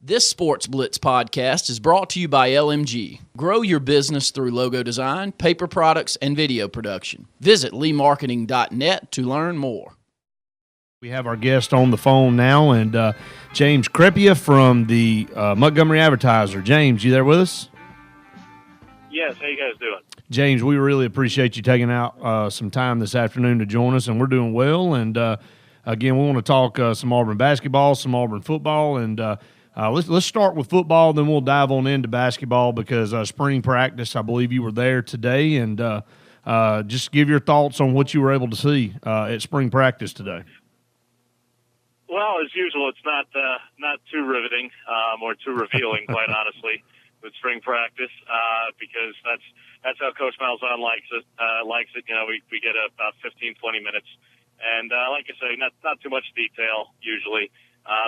This Sports Blitz podcast is brought to you by LMG. Grow your business through logo design, paper products, and video production. Visit leemarketing.net to learn more. We have our guest on the phone now, and James Crepea from the Montgomery Advertiser. James, you there with us? Yes, how you guys doing? James, we really appreciate you taking out some time this afternoon to join us, and we're doing well. And, again, we want to talk some Auburn basketball, some Auburn football, and let's start with football, then we'll dive on into basketball because spring practice, I believe you were there today, and just give your thoughts on what you were able to see at spring practice today. Well, as usual, it's not too riveting or too revealing, quite honestly, with spring practice because that's how Coach Malzahn likes it. You know, we get about 15, 20 minutes, and like I say, not too much detail usually.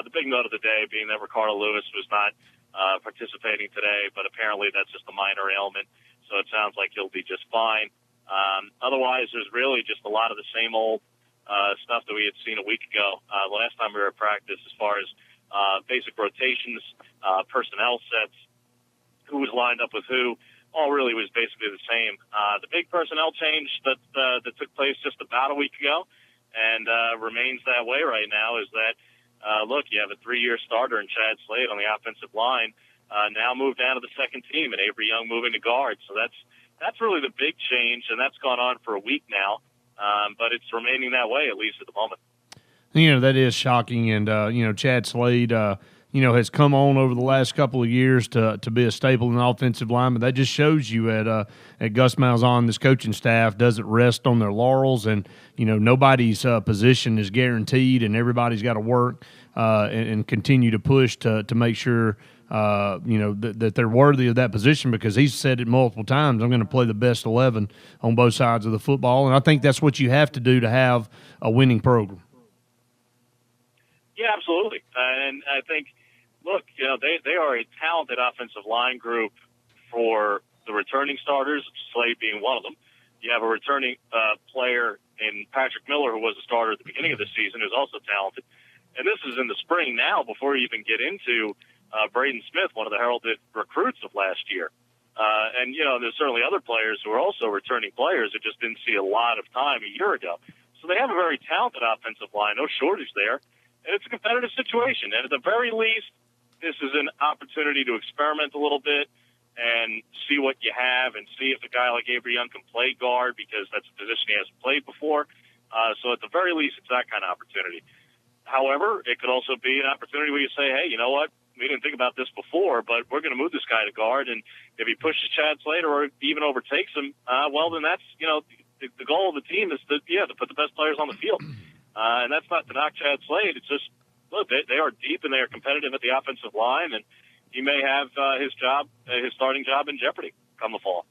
The big note of the day being that Ricardo Lewis was not participating today, but apparently that's just a minor ailment, so it sounds like he'll be just fine. Otherwise, there's really just a lot of the same old stuff that we had seen a week ago. The last time we were at practice, as far as basic rotations, personnel sets, who was lined up with who, all really was basically the same. The big personnel change that took place just about a week ago and remains that way right now is that, look, you have a 3-year starter in Chad Slade on the offensive line, now moved down to the second team, and Avery Young moving to guard. So that's really the big change, and that's gone on for a week now. But it's remaining that way, at least at the moment. You know, that is shocking. And, you know, Chad Slade, you know, has come on over the last couple of years to be a staple in the offensive line. But that just shows you at Gus Malzahn, this coaching staff doesn't rest on their laurels. And, you know, nobody's position is guaranteed, and everybody's got to work and continue to push to make sure you know, that they're worthy of that position, because he's said it multiple times, I'm going to play the best 11 on both sides of the football. And I think that's what you have to do to have a winning program. Yeah, absolutely. And I think, look, you know, they are a talented offensive line group for the returning starters, Slade being one of them. You have a returning player in Patrick Miller, who was a starter at the beginning of the season, who's also talented. And this is in the spring now, before you even get into Braden Smith, one of the heralded recruits of last year. And, you know, there's certainly other players who are also returning players that just didn't see a lot of time a year ago. So they have a very talented offensive line, no shortage there. And it's a competitive situation. And at the very least, this is an opportunity to experiment a little bit and see what you have and see if a guy like Avery Young can play guard, because that's a position he hasn't played before. So at the very least, it's that kind of opportunity. However, it could also be an opportunity where you say, hey, you know what? We didn't think about this before, but we're going to move this guy to guard. And if he pushes Chad Slade or even overtakes him, well, then that's, you know, the goal of the team is to put the best players on the field. And that's not to knock Chad Slade. It's just, look, they are deep and they are competitive at the offensive line, and he may have his starting job in jeopardy come the fall.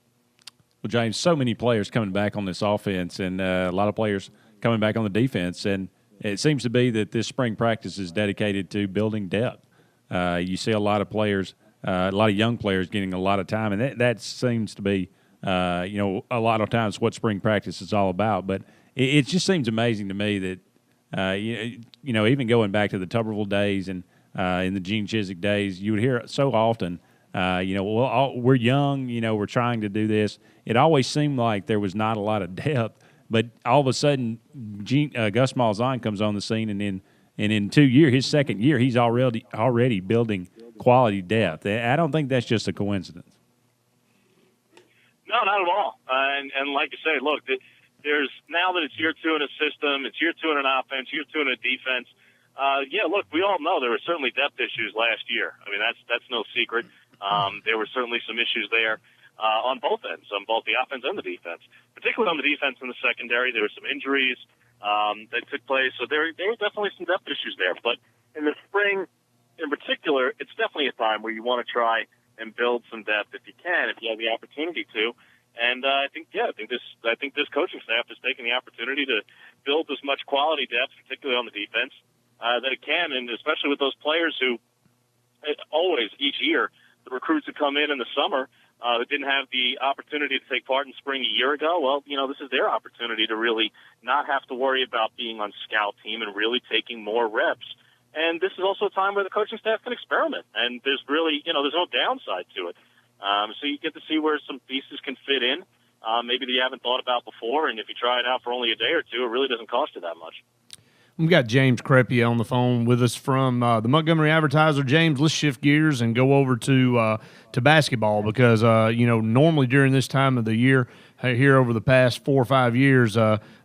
Well, James, so many players coming back on this offense and a lot of players coming back on the defense. And it seems to be that this spring practice is dedicated to building depth. You see a lot of players, a lot of young players getting a lot of time, and that seems to be, you know, a lot of times what spring practice is all about. But it just seems amazing to me that, you know, even going back to the Tuberville days and in the Gene Chizik days, you would hear it so often, you know, well, we're young, you know, we're trying to do this. It always seemed like there was not a lot of depth. But all of a sudden, Gus Malzahn comes on the scene, and in 2 years, his second year, he's already building quality depth. I don't think that's just a coincidence. No, not at all. And like I say, look, there's now that it's year 2 in a system, it's year 2 in an offense, year 2 in a defense. Yeah, look, we all know there were certainly depth issues last year. I mean, that's no secret. There were certainly some issues there. On both ends, on both the offense and the defense. Particularly on the defense and the secondary, there were some injuries that took place, so there were definitely some depth issues there. But in the spring, in particular, it's definitely a time where you want to try and build some depth if you can, if you have the opportunity to. And I think this coaching staff has taken the opportunity to build as much quality depth, particularly on the defense, that it can, and especially with those players who always each year the recruits who come in the summer. That didn't have the opportunity to take part in spring a year ago, well, you know, this is their opportunity to really not have to worry about being on scout team and really taking more reps And this is also a time where the coaching staff can experiment. And there's really, there's no downside to it. So you get to see where some pieces can fit in, maybe that you haven't thought about before. And if you try it out for only a day or two, it really doesn't cost you that much. We've got James Crepea on the phone with us from the Montgomery Advertiser. James, let's shift gears and go over to basketball because, normally during this time of the year, here over the past 4 or 5 years,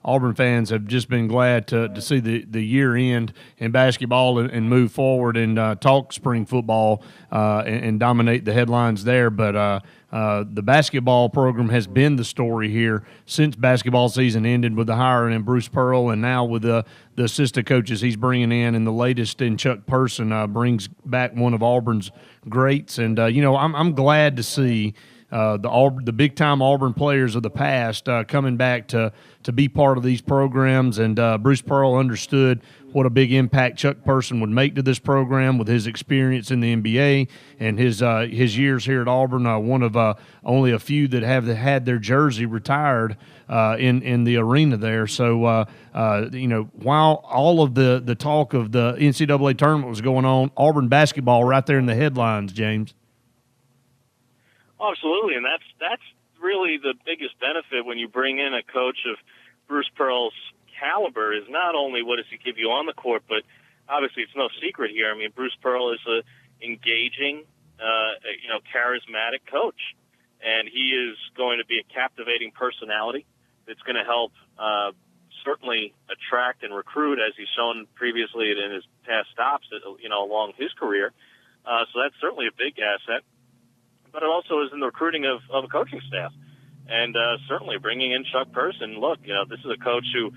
Auburn fans have just been glad to see the year end in basketball and move forward and talk spring football and dominate the headlines there. But the basketball program has been the story here since basketball season ended with the hiring in Bruce Pearl, and now with the assistant coaches he's bringing in, and the latest in Chuck Person brings back one of Auburn's greats. And I'm glad to see the big time Auburn players of the past coming back to be part of these programs. And Bruce Pearl understood what a big impact Chuck Person would make to this program with his experience in the NBA and his years here at Auburn. One of only a few that have had their jersey retired in the arena there. So while all of the talk of the NCAA tournament was going on, Auburn basketball right there in the headlines, James. Oh, absolutely, and that's really the biggest benefit when you bring in a coach of Bruce Pearl's caliber is not only what does he give you on the court, but obviously it's no secret here. I mean, Bruce Pearl is a engaging, charismatic coach, and he is going to be a captivating personality that's going to help certainly attract and recruit, as he's shown previously in his past stops, along his career. So that's certainly a big asset. But it also is in the recruiting of a coaching staff. And certainly bringing in Chuck Person, look, this is a coach who,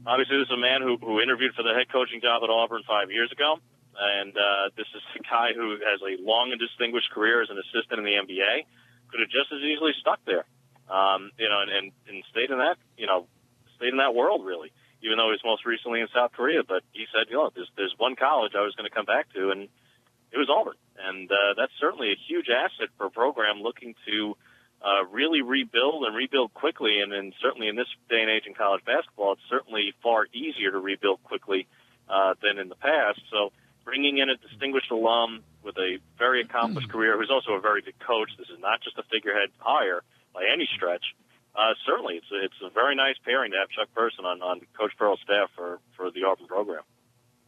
obviously this is a man who interviewed for the head coaching job at Auburn 5 years ago. And this is a guy who has a long and distinguished career as an assistant in the NBA. Could have just as easily stuck there, and stayed in that world, really, even though he was most recently in South Korea. But he said, there's one college I was going to come back to, and it was Auburn. And that's certainly a huge asset for a program looking to really rebuild quickly. And certainly in this day and age in college basketball, it's certainly far easier to rebuild quickly than in the past. So bringing in a distinguished alum with a very accomplished career, who's also a very good coach. This is not just a figurehead hire by any stretch. Certainly, it's a very nice pairing to have Chuck Person on Coach Pearl's staff for the Auburn program.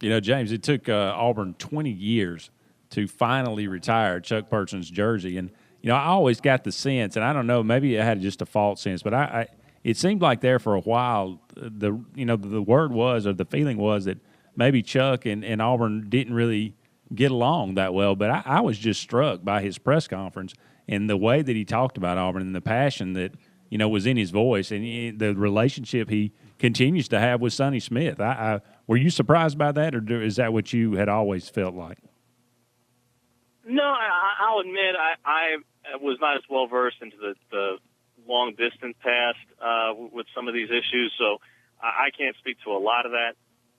James, it took Auburn 20 years to finally retire Chuck Person's jersey. And, I always got the sense, and I don't know, maybe I had just a false sense, but it seemed like there for a while, the word was, or the feeling was that maybe Chuck and Auburn didn't really get along that well. But I was just struck by his press conference and the way that he talked about Auburn and the passion that, was in his voice and the relationship he continues to have with Sonny Smith. Were you surprised by that, or is that what you had always felt like? No, I'll admit I was not as well versed into the long distance past with some of these issues, so I can't speak to a lot of that.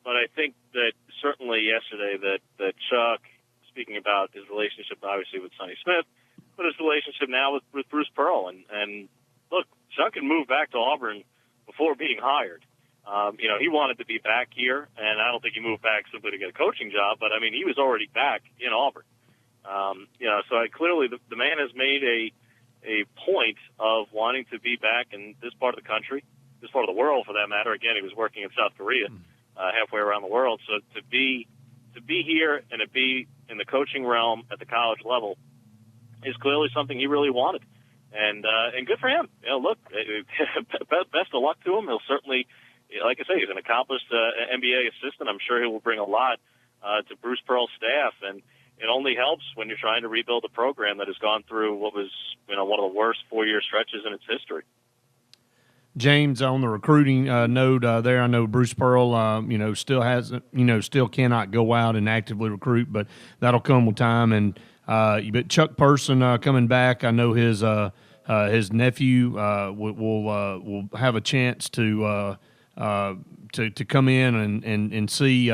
But I think that certainly yesterday that Chuck, speaking about his relationship obviously with Sonny Smith, but his relationship now with Bruce Pearl, and look, Chuck had moved back to Auburn before being hired. He wanted to be back here, and I don't think he moved back simply to get a coaching job, but I mean he was already back in Auburn. So clearly the man has made a point of wanting to be back in this part of the country, this part of the world for that matter. Again, he was working in South Korea, halfway around the world. So to be here and to be in the coaching realm at the college level is clearly something he really wanted. And good for him. Look, best of luck to him. He'll certainly, like I say, he's an accomplished NBA assistant. I'm sure he will bring a lot to Bruce Pearl's staff, and it only helps when you're trying to rebuild a program that has gone through what was, one of the worst 4-year stretches in its history. James, on the recruiting note there, I know Bruce Pearl, still hasn't, still cannot go out and actively recruit, but that'll come with time. And but Chuck Person coming back, I know his nephew will have a chance to to come in and see,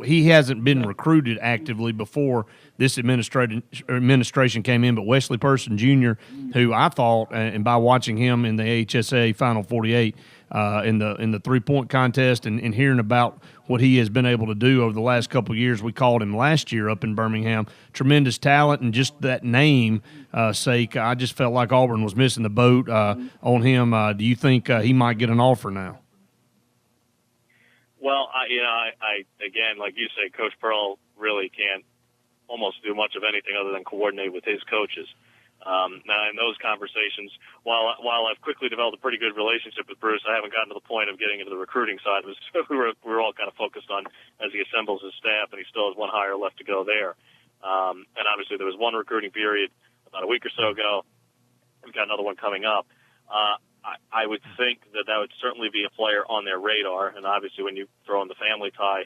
he hasn't been recruited actively before this administration came in, but Wesley Person Jr., who I thought, and by watching him in the HSA Final 48 in the 3-point contest and hearing about what he has been able to do over the last couple of years, we called him last year up in Birmingham. Tremendous talent, and just that name sake, I just felt like Auburn was missing the boat on him. Do you think he might get an offer now? Well, I again, like you say, Coach Pearl really can't almost do much of anything other than coordinate with his coaches. Now, in those conversations, while I've quickly developed a pretty good relationship with Bruce, I haven't gotten to the point of getting into the recruiting side. We're all kind of focused on as he assembles his staff, and he still has one hire left to go there. And obviously, there was one recruiting period about a week or so ago. We've got another one coming up. I would think that would certainly be a player on their radar, and obviously when you throw in the family tie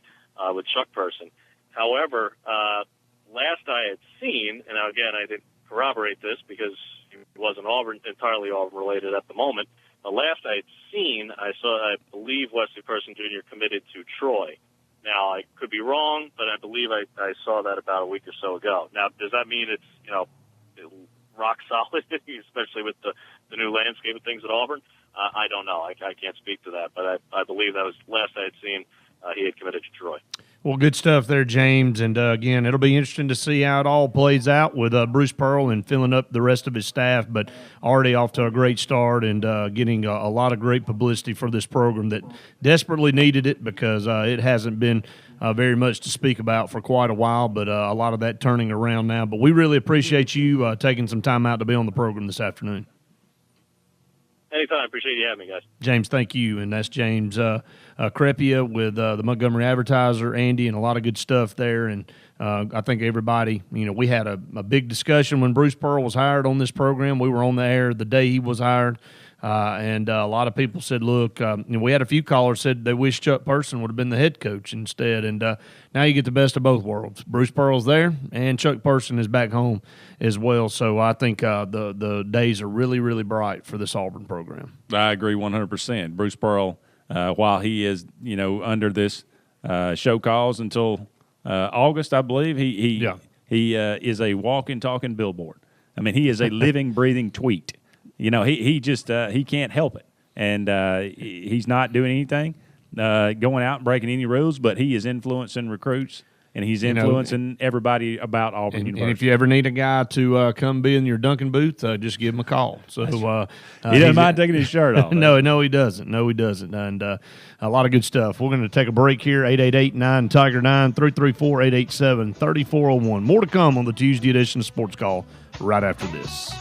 with Chuck Person. However, last I had seen, and again, I didn't corroborate this because he wasn't entirely Auburn related at the moment, but last I had seen, I believe Wesley Person Jr. committed to Troy. Now, I could be wrong, but I believe I saw that about a week or so ago. Now, does that mean it's, rock solid, especially with the new landscape of things at Auburn? I don't know. I can't speak to that, but I believe that was last I had seen he had committed to Troy. Well, good stuff there, James. And, again, it'll be interesting to see how it all plays out with Bruce Pearl and filling up the rest of his staff, but already off to a great start and getting a lot of great publicity for this program that desperately needed it because it hasn't been very much to speak about for quite a while, but a lot of that turning around now. But we really appreciate you taking some time out to be on the program this afternoon. Anytime. Appreciate you having me, guys. James, thank you. And that's James Crepea with the Montgomery Advertiser, Andy, and a lot of good stuff there. And I think everybody, we had a big discussion when Bruce Pearl was hired on this program. We were on the air the day he was hired. And a lot of people said, look, we had a few callers said they wish Chuck Person would have been the head coach instead. And now you get the best of both worlds. Bruce Pearl's there, and Chuck Person is back home as well. So I think the days are really, really bright for this Auburn program. I agree 100%. Bruce Pearl, while he is, under this show cause until August, I believe, he is a walking, talking billboard. I mean, he is a living, breathing tweet. He just he can't help it, and he's not doing anything, going out and breaking any rules. But he is influencing recruits, and he's influencing everybody about Auburn University. And if you ever need a guy to come be in your Duncan booth, just give him a call. So he doesn't mind taking his shirt off. No, he doesn't. No, he doesn't. And a lot of good stuff. We're going to take a break here. 888-9-TIGER-9 334-887-3401. More to come on the Tuesday edition of Sports Call right after this.